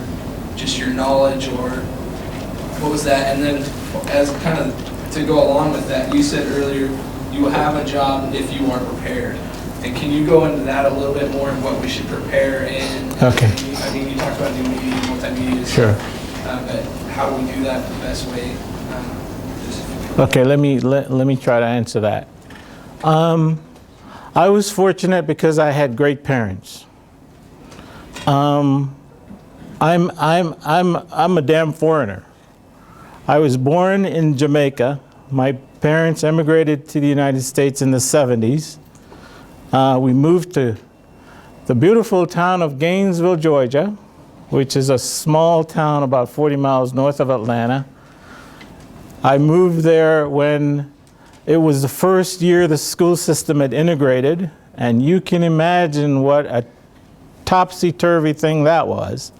knowledge, or what was that? And then, as kind of to go along with that, you said earlier you have a job if you are prepared. And can you go into that a little bit more and what we should prepare in? Okay. I mean, you talked about new media, multimedia. Sure. But how do we do that the best way? Okay, let me try to answer that. I was fortunate because I had great parents. I'm a damn foreigner. I was born in Jamaica. My parents emigrated to the United States in the 70s. We moved to the beautiful town of Gainesville, Georgia, which is a small town about 40 miles north of Atlanta. I moved there when it was the first year the school system had integrated, and you can imagine what a topsy-turvy thing that was.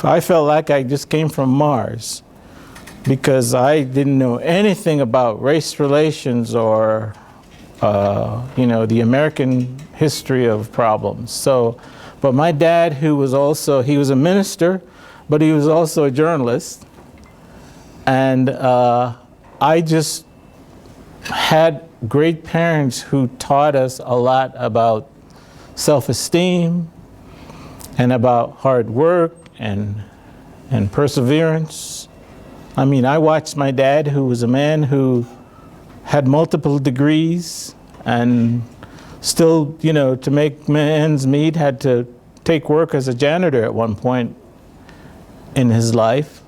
I felt like I just came from Mars because I didn't know anything about race relations or the American history of problems. So, but my dad, he was a minister, but he was also a journalist. And I just had great parents who taught us a lot about self-esteem and about hard work and perseverance. I mean, I watched my dad, who was a man who had multiple degrees and still, to make ends meet, had to take work as a janitor at one point in his life.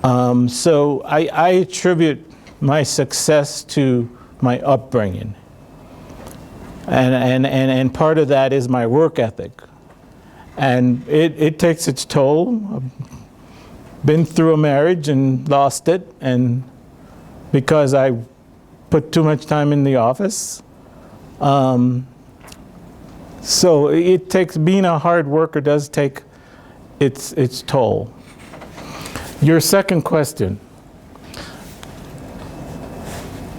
So I attribute my success to my upbringing. And part of that is my work ethic. And it takes its toll. I've been through a marriage and lost it, and because I put too much time in the office. So it takes, being a hard worker does take its toll. Your second question.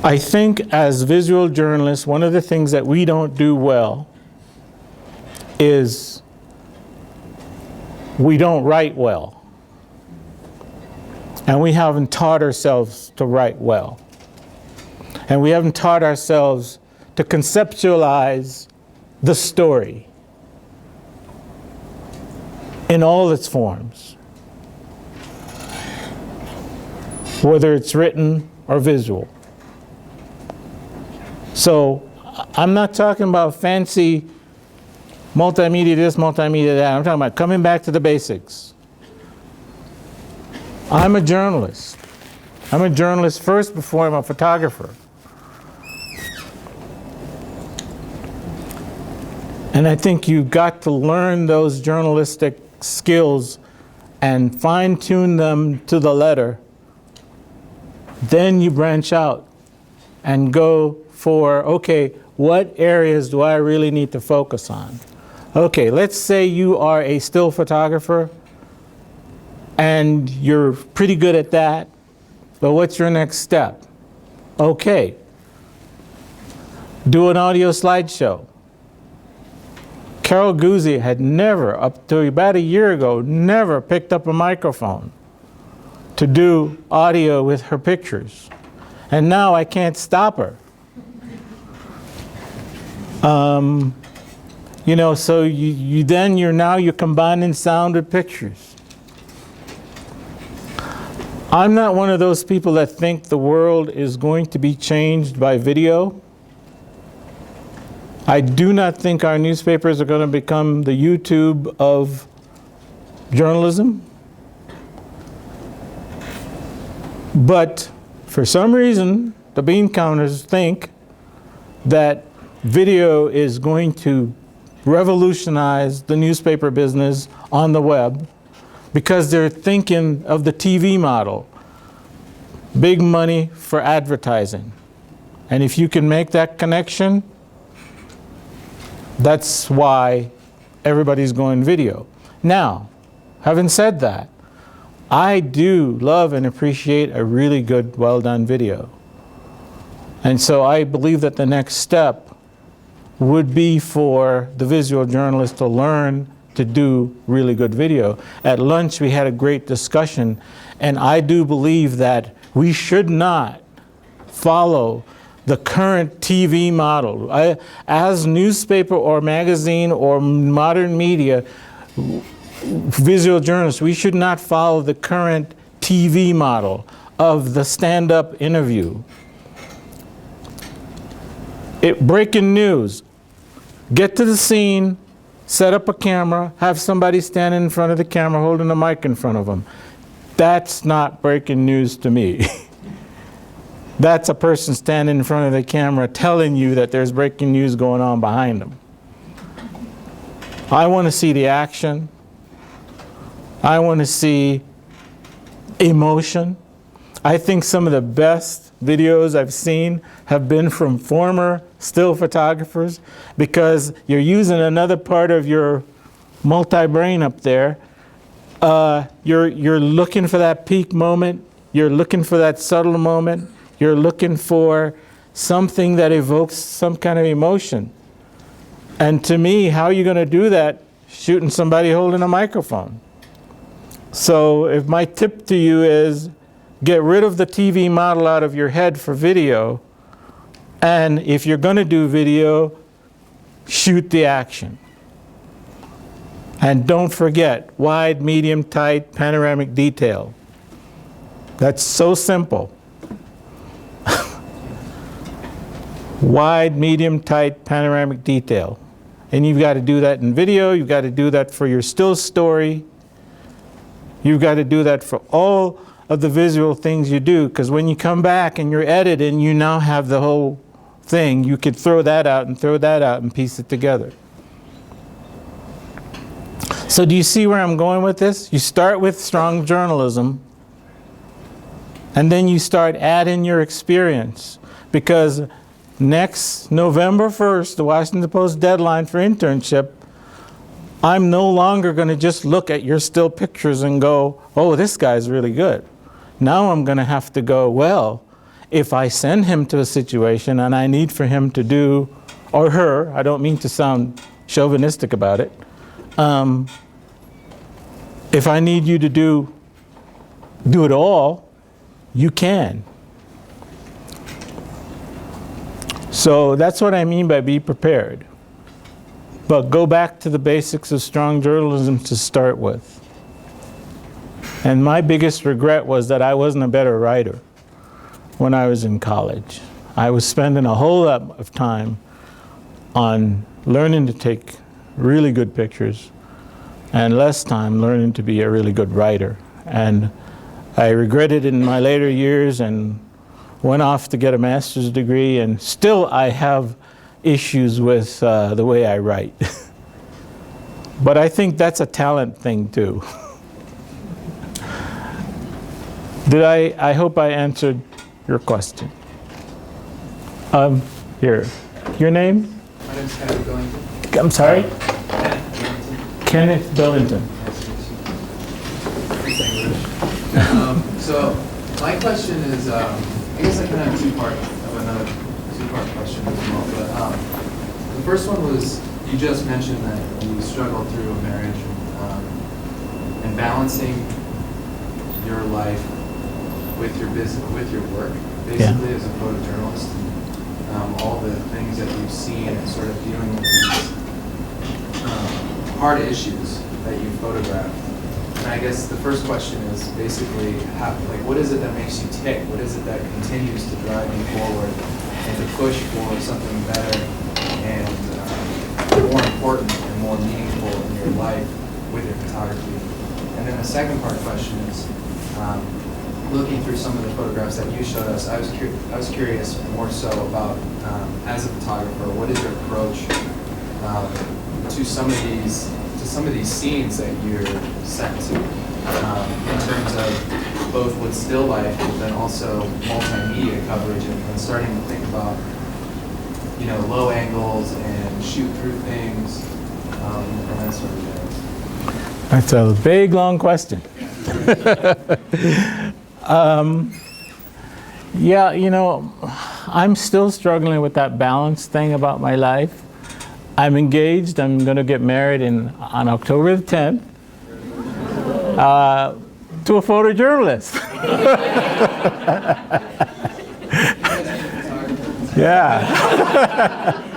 I think as visual journalists, one of the things that we don't do well is we don't write well. And we haven't taught ourselves to write well. And we haven't taught ourselves to conceptualize the story in all its forms, whether it's written or visual. So I'm not talking about fancy multimedia this, multimedia that. I'm talking about coming back to the basics. I'm a journalist. I'm a journalist first before I'm a photographer. And I think you've got to learn those journalistic skills and fine-tune them to the letter. Then you branch out and go for, okay, what areas do I really need to focus on? Okay, let's say you are a still photographer and you're pretty good at that, but what's your next step? Okay, do an audio slideshow. Carol Guzzi had never, up to about a year ago, never picked up a microphone to do audio with her pictures. And now I can't stop her. So you're combining sound with pictures. I'm not one of those people that think the world is going to be changed by video. I do not think our newspapers are going to become the YouTube of journalism. But for some reason, the bean counters think that video is going to revolutionize the newspaper business on the web because they're thinking of the TV model. Big money for advertising. And if you can make that connection, that's why everybody's going video. Now, having said that, I do love and appreciate a really good, well-done video. And so I believe that the next step would be for the visual journalist to learn to do really good video. At lunch, we had a great discussion, and I do believe that we should not follow the current TV model. As newspaper or magazine or modern media, visual journalists, we should not follow the current TV model of the stand-up interview. Breaking news, get to the scene, set up a camera, have somebody stand in front of the camera holding a mic in front of them. That's not breaking news to me. That's a person standing in front of the camera telling you that there's breaking news going on behind them. I want to see the action. I want to see emotion. I think some of the best videos I've seen have been from former still photographers, because you're using another part of your multi-brain up there. You're looking for that peak moment. You're looking for that subtle moment. You're looking for something that evokes some kind of emotion. And to me, how are you going to do that shooting somebody holding a microphone? So if my tip to you is get rid of the TV model out of your head for video, and if you're going to do video, shoot the action. And don't forget, wide, medium, tight, panoramic detail. That's so simple. Wide, medium, tight, panoramic detail. And you've got to do that in video, you've got to do that for your still story, you've got to do that for all of the visual things you do, because when you come back and you're editing, you now have the whole thing. You could throw that out and piece it together. So do you see where I'm going with this? You start with strong journalism, and then you start adding your experience, because next November 1st, the Washington Post deadline for internship, I'm no longer going to just look at your still pictures and go, oh, this guy's really good. Now I'm going to have to go, well, if I send him to a situation and I need for him to do, or her, I don't mean to sound chauvinistic about it, if I need you to do it all, you can. So that's what I mean by be prepared. But go back to the basics of strong journalism to start with. And my biggest regret was that I wasn't a better writer when I was in college. I was spending a whole lot of time on learning to take really good pictures and less time learning to be a really good writer. And I regretted it in my later years and went off to get a master's degree, and still I have issues with the way I write. But I think that's a talent thing too. I hope I answered your question. Here, your name? My name's Kenneth Billington. I'm sorry? Kenneth Billington. So my question is, I guess I kind of have two-part question as well. But the first one was, you just mentioned that you struggled through a marriage and balancing your life with your business, with your work, basically as a photojournalist, and all the things that you've seen and sort of dealing with these hard issues that you photographed. And I guess the first question is basically, what is it that makes you tick? What is it that continues to drive you forward and to push for something better and more important and more meaningful in your life with your photography? And then the second part question is, looking through some of the photographs that you showed us, I was curious more so about, as a photographer, what is your approach to some of these scenes that you're sent to, in terms of both with still life, but then also multimedia coverage, and starting to think about, low angles and shoot through things, and that sort of thing. That's a big, long question. Yeah, I'm still struggling with that balance thing about my life. I'm engaged. I'm going to get married on October the 10th to a photojournalist. Yeah.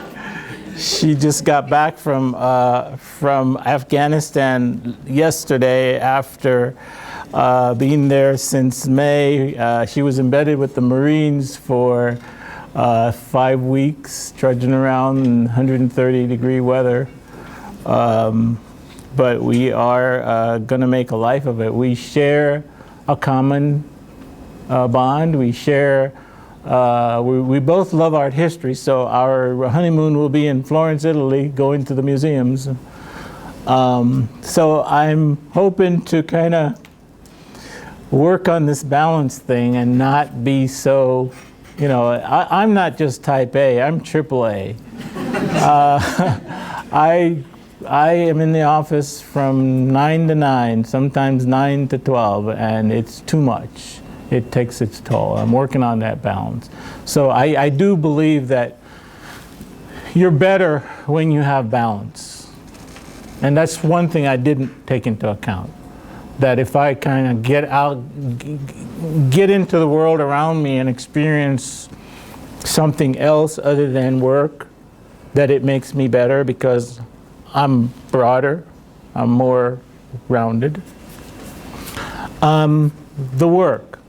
She just got back from Afghanistan yesterday after being there since May. She was embedded with the Marines for 5 weeks, trudging around in 130-degree weather. But we are going to make a life of it. We share a common bond. We share. We both love art history, so our honeymoon will be in Florence, Italy, going to the museums. So I'm hoping to kind of work on this balance thing and not be so, you know, I'm not just type A, I'm triple A. I am in the office from 9 to 9, sometimes 9 to 12, and it's too much. It takes its toll. I'm working on that balance. So I do believe that you're better when you have balance. And that's one thing I didn't take into account. That if I kind of get into the world around me and experience something else other than work, that it makes me better because I'm broader, I'm more rounded. The work.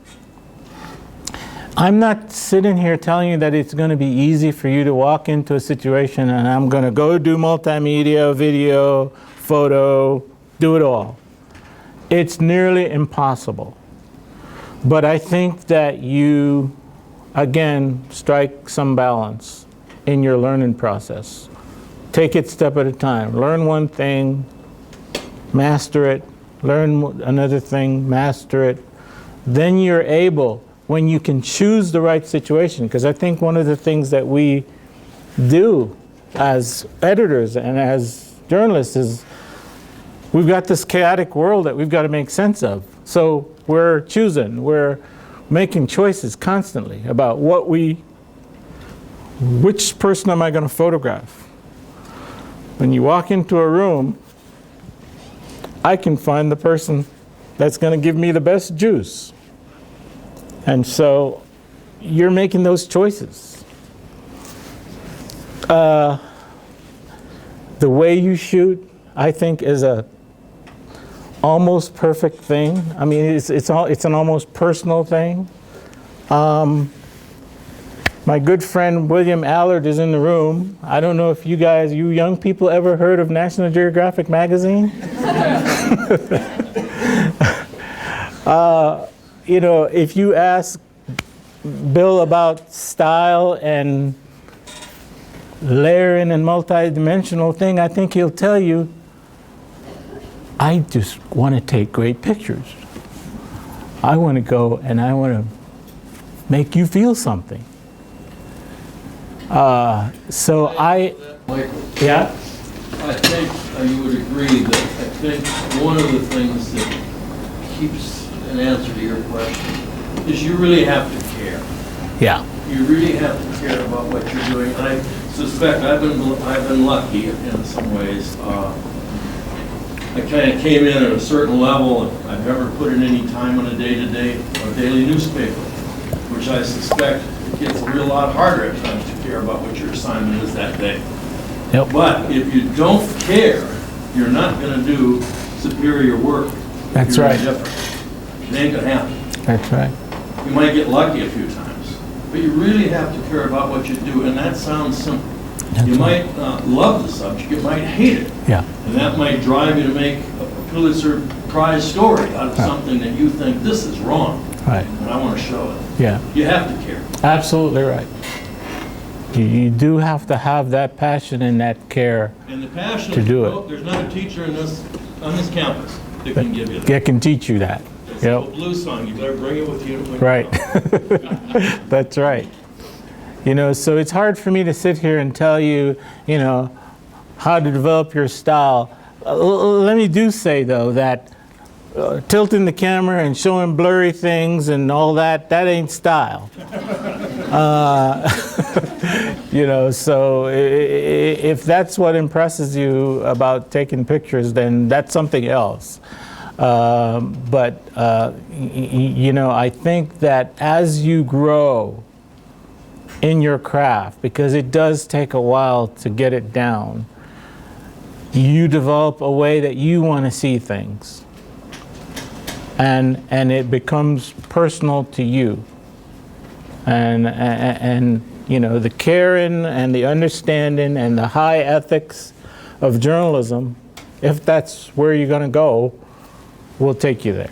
I'm not sitting here telling you that it's going to be easy for you to walk into a situation and I'm going to go do multimedia, video, photo, do it all. It's nearly impossible. But I think that you, again, strike some balance in your learning process. Take it step at a time. Learn one thing, master it. Learn another thing, master it. Then you're able, when you can choose the right situation, because I think one of the things that we do as editors and as journalists is we've got this chaotic world that we've got to make sense of. So we're choosing, we're making choices constantly about which person am I going to photograph? When you walk into a room, I can find the person that's going to give me the best juice. And so you're making those choices. The way you shoot, I think, is a almost perfect thing. I mean, it's an almost personal thing. My good friend William Allard is in the room. I don't know if you young people ever heard of National Geographic magazine? You know, if you ask Bill about style and layering and multi-dimensional thing, I think he'll tell you, I just want to take great pictures. I want to go and I want to make you feel something. Michael, yeah? I think you would agree that I think one of the things that keeps an answer to your question is you really have to care. Yeah. You really have to care about what you're doing. And I suspect I've been lucky in some ways. I kind of came in at a certain level, and I've never put in any time on a day-to-day or daily newspaper, which I suspect it gets a real lot harder at times to care about what your assignment is that day. Yep. But if you don't care, you're not going to do superior work. That's right. Indifferent. It ain't going to happen. That's right. You might get lucky a few times, but you really have to care about what you do, and that sounds simple. You might love the subject, you might hate it. Yeah. And that might drive you to make a Pulitzer Prize story out of something that you think, this is wrong. Right. And I want to show it. Yeah. You have to care. Absolutely right. You do have to have that passion and that care And the passion to do it. There's not a teacher on this campus that can give you that. That can teach you that. It's a blues song, you better bring it with you. Right. That's right. You know, so it's hard for me to sit here and tell you, you know, how to develop your style. Let me say, though, that tilting the camera and showing blurry things and all that, that ain't style. So if that's what impresses you about taking pictures, then that's something else. But I think that as you grow in your craft, because it does take a while to get it down, you develop a way that you want to see things. And it becomes personal to you. And the caring and the understanding and the high ethics of journalism, if that's where you're going to go, will take you there.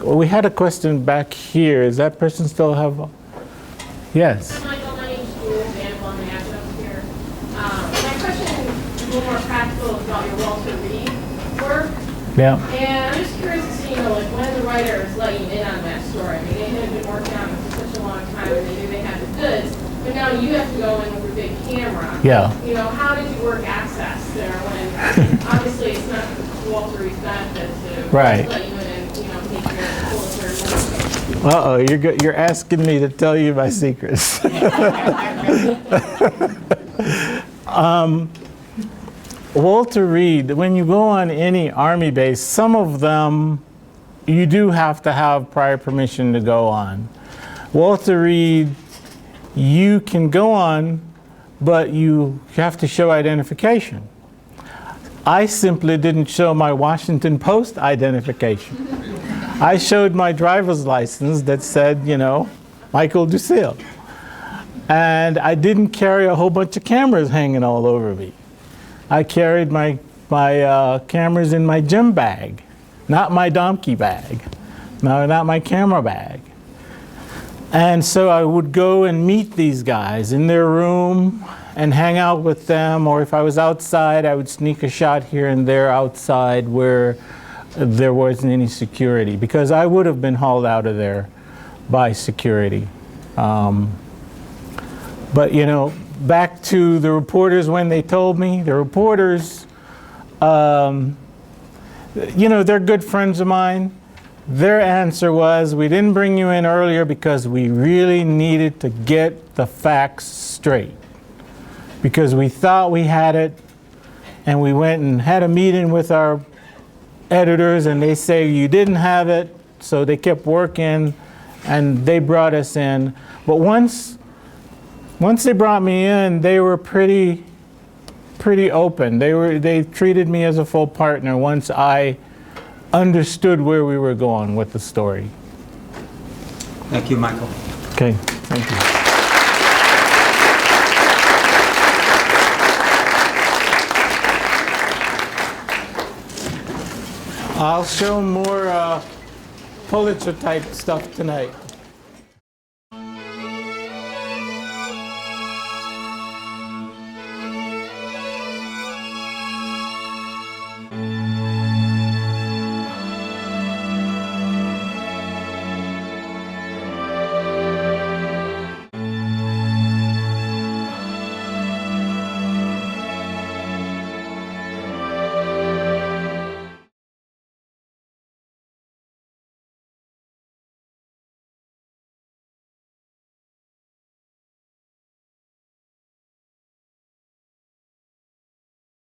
We had a question back here. Does that person still have? Yes. Hi, Michael. My name is Julie Van Von Nash here. My question is a little more practical about your Walter Reed work. Yeah. And I'm just curious to see, when the writers let you in on that story. I mean, they had been working on it for such a long time, and they knew they had the goods. But now you have to go in with a big camera. Yeah. How did you work access there when obviously it's not Walter Reed's benefit to Right. let you in and take your Pulitzer. Uh-oh, you're asking me to tell you my secrets. Walter Reed, when you go on any Army base, some of them you do have to have prior permission to go on. Walter Reed, you can go on, but you have to show identification. I simply didn't show my Washington Post identification. I showed my driver's license that said, Michael Ducille. And I didn't carry a whole bunch of cameras hanging all over me. I carried my cameras in my gym bag, not my donkey bag, no, not my camera bag. And so I would go and meet these guys in their room and hang out with them, or if I was outside, I would sneak a shot here and there outside where there wasn't any security, because I would have been hauled out of there by security. But back to the reporters when they told me, the reporters, they're good friends of mine. Their answer was, we didn't bring you in earlier because we really needed to get the facts straight. Because we thought we had it, and we went and had a meeting with our editors, and they say you didn't have it, so they kept working, and they brought us in. But once they brought me in, they were pretty open. They treated me as a full partner once I understood where we were going with the story. Thank you, Michael. Okay, thank you. I'll show more Pulitzer type stuff tonight.